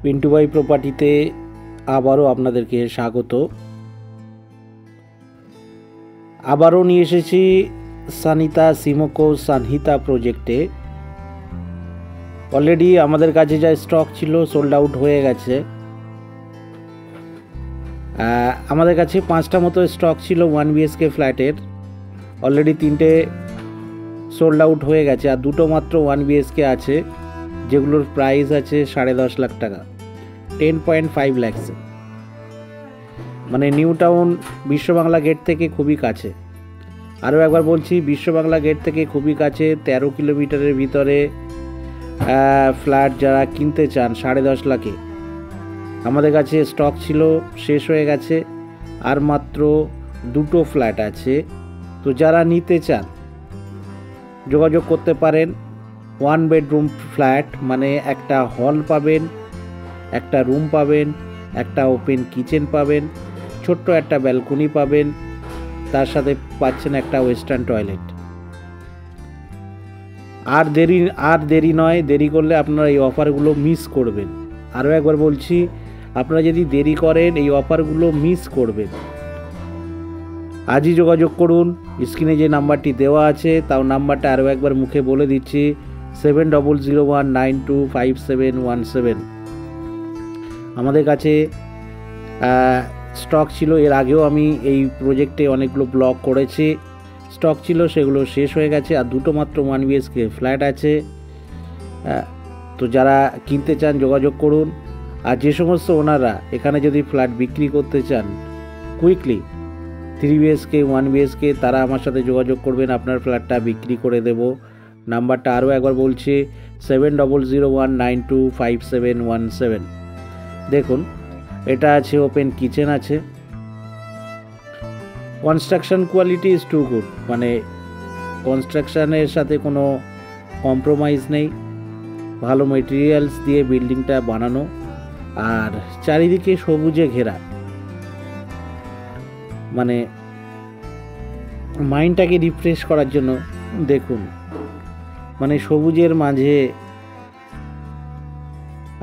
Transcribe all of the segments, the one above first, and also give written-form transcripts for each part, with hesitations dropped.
পিন্টু ভাই প্রপার্টিতে আবারও আপনাদেরকে স্বাগত। আবারও নিয়ে এসেছি সানিতা সিমোকো সানহিতা প্রজেক্টে। অলরেডি আমাদের কাছে যা স্টক ছিল সোল্ড আউট হয়ে গেছে। আমাদের কাছে 5টা মতো স্টক ছিল 1 BHK ফ্ল্যাটের, অলরেডি 3টে সোল্ড আউট হয়ে গেছে, আর 2টো মাত্র 1 BHK আছে, যেগুলোর প্রাইস আছে 10.5 লাখ টাকা, 10.5 lakhs। মানে নিউ টাউন বিশ্ব বাংলা গেট থেকে খুবই কাছে। আরও একবার বলছি, বিশ্ব বাংলা গেট থেকে খুবই কাছে, 13 কিলোমিটারের ভিতরে ফ্ল্যাট যারা কিনতে চান 10.5 লাখে, আমাদের কাছে স্টক ছিল, শেষ হয়ে গেছে, আর মাত্র 2টো ফ্ল্যাট আছে। তো যারা নিতে চান যোগাযোগ করতে পারেন। 1 বেডরুম ফ্ল্যাট, মানে একটা হল পাবেন, একটা রুম পাবেন, একটা ওপেন কিচেন পাবেন, ছোট্ট একটা ব্যালকনি পাবেন, তার সাথে পাচ্ছেন একটা ওয়েস্টার্ন টয়লেট। আর দেরি নয়, দেরি করলে আপনারা এই অফারগুলো মিস করবেন। আরও একবার বলছি, আপনারা যদি দেরি করেন এই অফারগুলো মিস করবেন। আজই যোগাযোগ করুন। স্ক্রিনে যে নাম্বারটি দেওয়া আছে, তাও নাম্বারটা আরও একবার মুখে বলে দিচ্ছি, 7001925717। আমাদের কাছে স্টক ছিল, এর আগেও আমি এই প্রজেক্টে অনেকগুলো ব্লগ করেছি, স্টক ছিল, সেগুলো শেষ হয়ে গেছে, আর 2টো মাত্র 1 BHK ফ্ল্যাট আছে। তো যারা কিনতে চান যোগাযোগ করুন। আর যে সমস্ত ওনারা এখানে যদি ফ্ল্যাট বিক্রি করতে চান কুইকলি, 3 BHK 1 BHK, তারা আমার সাথে যোগাযোগ করবেন, আপনার ফ্ল্যাটটা বিক্রি করে দেব। নাম্বারটা আরও একবার বলছি, 7001925717। দেখুন, এটা আছে ওপেন কিচেন আছে। Construction quality is too good, মানে কনস্ট্রাকশানের সাথে কোনো কম্প্রোমাইজ নেই, ভালো মেটেরিয়ালস দিয়ে বিল্ডিংটা বানানো, আর চারিদিকে সবুজে ঘেরা, মানে মাইন্ডটাকে রিফ্রেশ করার জন্য। দেখুন, মানে সবুজের মাঝে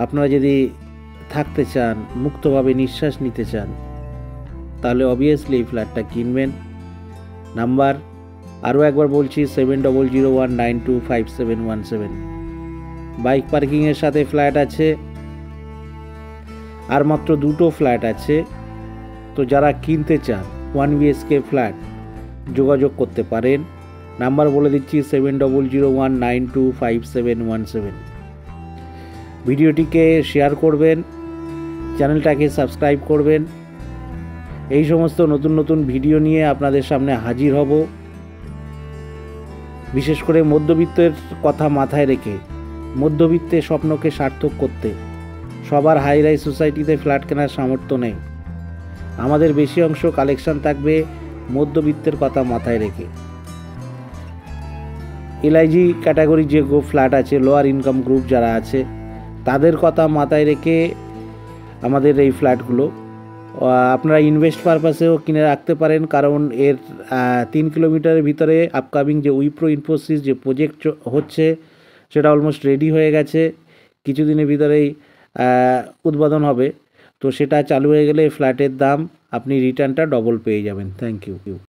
আপনারা যদি থাকতে চান, মুক্তভাবে নিঃশ্বাস নিতে চান, তাহলে অবভিয়াসলি এই ফ্ল্যাটটা কিনবেন। নাম্বার আরও একবার বলছি, 7001925717। বাইক পার্কিংয়ের সাথে ফ্ল্যাট আছে, আর মাত্র 2টো ফ্ল্যাট আছে। তো যারা কিনতে চান 1 BHK ফ্ল্যাট যোগাযোগ করতে পারেন। নাম্বার বলে দিচ্ছি, 7001925717। ভিডিওটিকে শেয়ার করবেন, চ্যানেলটাকে সাবস্ক্রাইব করবেন। এই সমস্ত নতুন নতুন ভিডিও নিয়ে আপনাদের সামনে হাজির হব। বিশেষ করে মধ্যবিত্তের কথা মাথায় রেখে, মধ্যবিত্তের স্বপ্নকে সার্থক করতে। সবার হাই রাইজ সোসাইটিতে ফ্ল্যাট কেনার সামর্থ্য নেই, আমাদের বেশি অংশ কালেকশন থাকবে মধ্যবিত্তের কথা মাথায় রেখে। LIG ক্যাটাগরি যে ফ্ল্যাট আছে, লোয়ার ইনকাম গ্রুপ যারা আছে, তাদের কথা মাথায় রেখে আমাদের এই ফ্ল্যাটগুলো আপনারা ইনভেস্ট পারপাসেও কিনে রাখতে পারেন। কারণ এর 3 কিলোমিটারের ভিতরে আপকামিং যে উইপ্রো ইনফোসিস যে প্রজেক্ট হচ্ছে, সেটা অলমোস্ট রেডি হয়ে গেছে, কিছুদিনের ভিতরেই উদ্বোধন হবে। তো সেটা চালু হয়ে গেলে ফ্ল্যাটের দাম আপনি রিটার্নটা ডবল পেয়ে যাবেন। Thank you.